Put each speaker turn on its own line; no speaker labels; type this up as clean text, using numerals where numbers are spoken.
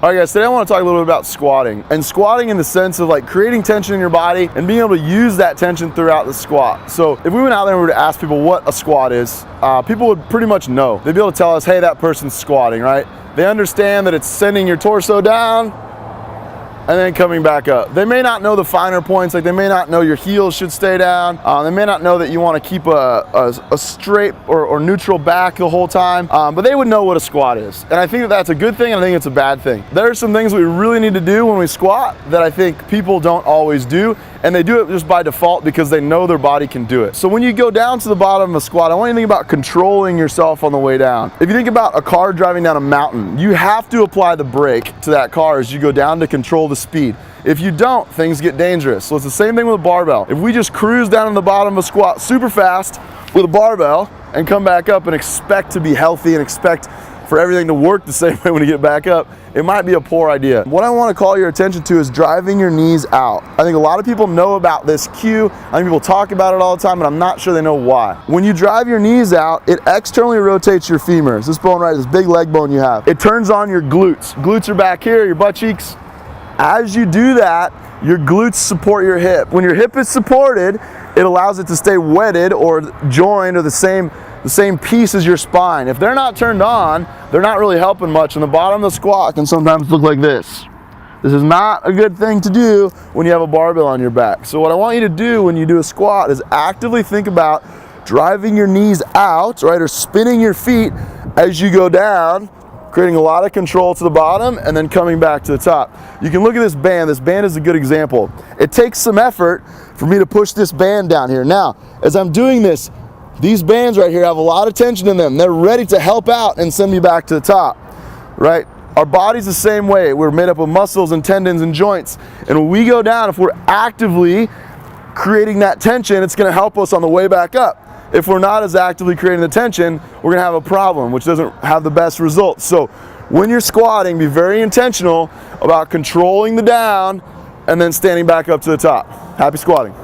All right guys, today I want to talk a little bit about squatting, and squatting in the sense of like creating tension in your body and being able to use that tension throughout the squat. So if we went out there and were to ask people what a squat is, people would pretty much know. They'd be able to tell us, hey, that person's squatting, right? They understand that it's sending your torso down and then coming back up. They may not know the finer points, like they may not know your heels should stay down. They may not know that you want to keep a straight or neutral back the whole time, but they would know what a squat is. And I think that that's a good thing, and I think it's a bad thing. There are some things we really need to do when we squat that I think people don't always do, and they do it just by default because they know their body can do it. So when you go down to the bottom of a squat, I want you to think about controlling yourself on the way down. If you think about a car driving down a mountain, you have to apply the brake to that car as you go down to control the speed. If you don't, things get dangerous. So it's the same thing with a barbell. If we just cruise down to the bottom of a squat super fast with a barbell and come back up and expect to be healthy and expect for everything to work the same way when you get back up, it might be a poor idea. What I want to call your attention to is driving your knees out. I think a lot of people know about this cue. I think people talk about it all the time, but I'm not sure they know why. When you drive your knees out, it externally rotates your femurs. This bone right, this big leg bone you have. It turns on your glutes. Glutes are back here, your butt cheeks. As you do that, your glutes support your hip. When your hip is supported, it allows it to stay wedded or joined or the same piece as your spine. If they're not turned on, they're not really helping much, and the bottom of the squat can sometimes look like this. This is not a good thing to do when you have a barbell on your back. So what I want you to do when you do a squat is actively think about driving your knees out, right, or spinning your feet as you go down, creating a lot of control to the bottom and then coming back to the top. You can look at this band. This band is a good example. It takes some effort for me to push this band down here. Now, as I'm doing this, these bands right here have a lot of tension in them. They're ready to help out and send me back to the top, right? Our body's the same way. We're made up of muscles and tendons and joints. And when we go down, if we're actively creating that tension, it's gonna help us on the way back up. If we're not as actively creating the tension, we're gonna have a problem, which doesn't have the best results. So when you're squatting, be very intentional about controlling the down and then standing back up to the top. Happy squatting.